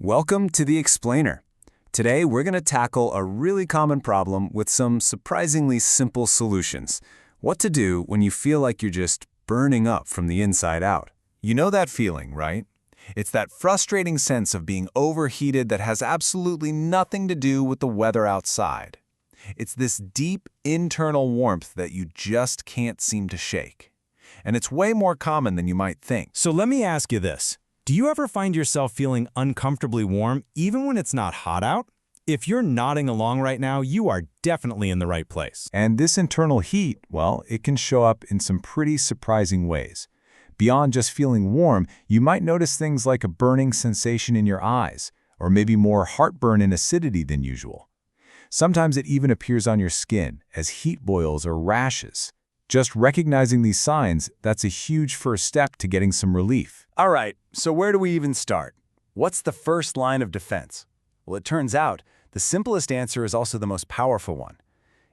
Welcome to The Explainer. Today, we're going to tackle a really common problem with some surprisingly simple solutions. What to do when you feel like you're just burning up from the inside out. You know that feeling, right? It's that frustrating sense of being overheated that has absolutely nothing to do with the weather outside. It's this deep internal warmth that you just can't seem to shake. And it's way more common than you might think. So let me ask you this. Do you ever find yourself feeling uncomfortably warm even when it's not hot out? If you're nodding along right now, you are definitely in the right place. And this internal heat, well, it can show up in some pretty surprising ways. Beyond just feeling warm, you might notice things like a burning sensation in your eyes, or maybe more heartburn and acidity than usual. Sometimes it even appears on your skin as heat boils or rashes. Just recognizing these signs, that's a huge first step to getting some relief. All right, so where do we even start? What's the first line of defense? Well, it turns out the simplest answer is also the most powerful one.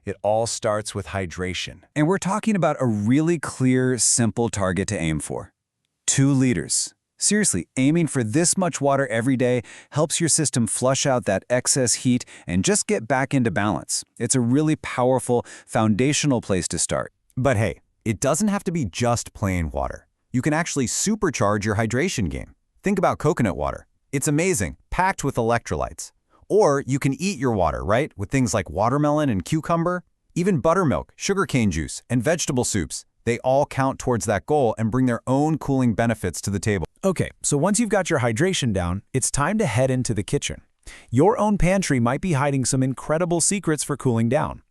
It all starts with hydration. And we're talking about a really clear, simple target to aim for. 2 liters. Seriously, aiming for this much water every day helps your system flush out that excess heat and just get back into balance. It's a really powerful, foundational place to start. But hey, it doesn't have to be just plain water. You can actually supercharge your hydration game. Think about coconut water. It's amazing, packed with electrolytes. Or you can eat your water, right? With things like watermelon and cucumber. Even buttermilk, sugarcane juice, and vegetable soups. They all count towards that goal and bring their own cooling benefits to the table. Okay, so once you've got your hydration down, it's time to head into the kitchen. Your own pantry might be hiding some incredible secrets for cooling down.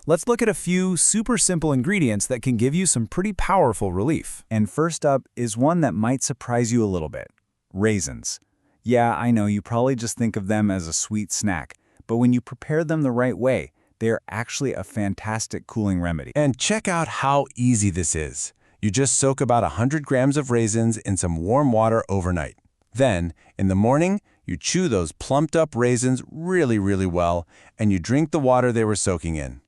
Let's look at a few super simple ingredients that can give you some pretty powerful relief. And first up is one that might surprise you a little bit. Raisins. Yeah, I know you probably just think of them as a sweet snack, but when you prepare them the right way, they are actually a fantastic cooling remedy. And check out how easy this is. You just soak about 100 grams of raisins in some warm water overnight. Then, in the morning, you chew those plumped up raisins really well, and you drink the water they were soaking in.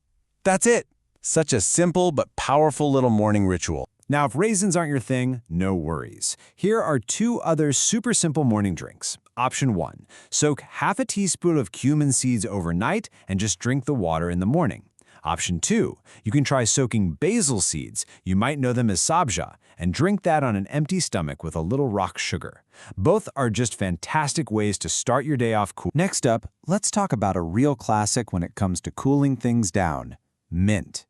That's it. Such a simple but powerful little morning ritual. Now, if raisins aren't your thing, no worries. Here are 2 other super simple morning drinks. Option 1, soak half a teaspoon of cumin seeds overnight and just drink the water in the morning. Option 2, you can try soaking basil seeds, you might know them as sabja, and drink that on an empty stomach with a little rock sugar. Both are just fantastic ways to start your day off cool. Next up, let's talk about a real classic when it comes to cooling things down. Mint.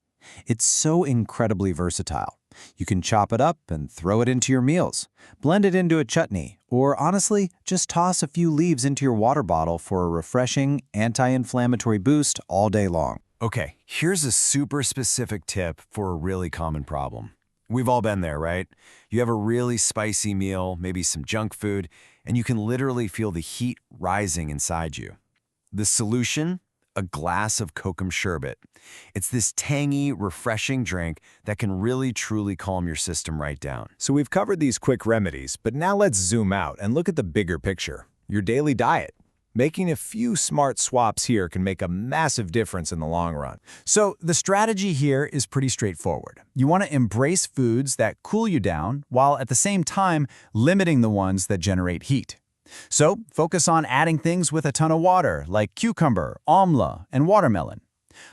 It's so incredibly versatile. You can chop it up and throw it into your meals, blend it into a chutney, or honestly, just toss a few leaves into your water bottle for a refreshing, anti-inflammatory boost all day long. Okay, here's a super specific tip for a really common problem. We've all been there, right? You have a really spicy meal, maybe some junk food, and you can literally feel the heat rising inside you. The solution? A glass of kokum sherbet. It's this tangy, refreshing drink that can really truly calm your system right down. So we've covered these quick remedies, but now let's zoom out and look at the bigger picture, your daily diet. Making a few smart swaps here can make a massive difference in the long run. So the strategy here is pretty straightforward. You want to embrace foods that cool you down while at the same time limiting the ones that generate heat. So focus on adding things with a ton of water like cucumber, amla, and watermelon.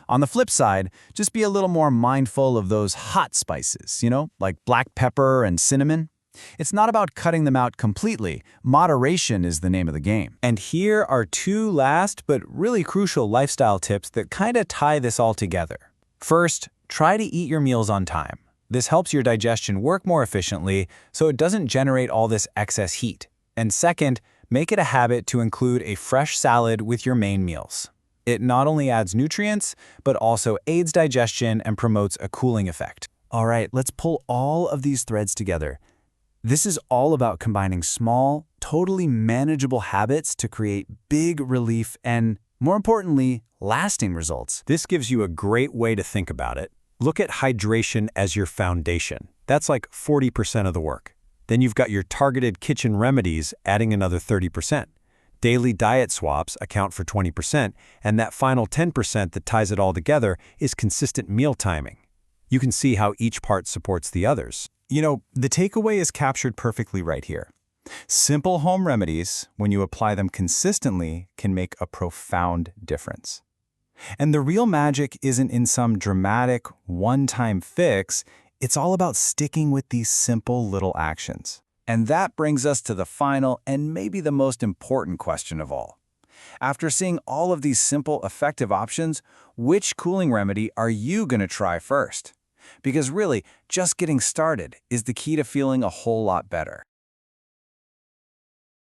On the flip side, just be a little more mindful of those hot spices, like black pepper and cinnamon. It's not about cutting them out completely. Moderation is the name of the game. And here are 2 last but really crucial lifestyle tips that kind of tie this all together. First, try to eat your meals on time. This helps your digestion work more efficiently so it doesn't generate all this excess heat. And second, make it a habit to include a fresh salad with your main meals. It not only adds nutrients, but also aids digestion and promotes a cooling effect. All right, let's pull all of these threads together. This is all about combining small, totally manageable habits to create big relief and, more importantly, lasting results. This gives you a great way to think about it. Look at hydration as your foundation. That's like 40% of the work. Then you've got your targeted kitchen remedies adding another 30%. Daily diet swaps account for 20%, and that final 10% that ties it all together is consistent meal timing. You can see how each part supports the others. The takeaway is captured perfectly right here. Simple home remedies, when you apply them consistently, can make a profound difference. And the real magic isn't in some dramatic, one-time fix. It's all about sticking with these simple little actions. And that brings us to the final and maybe the most important question of all. After seeing all of these simple, effective options, which cooling remedy are you going to try first? Because really, just getting started is the key to feeling a whole lot better.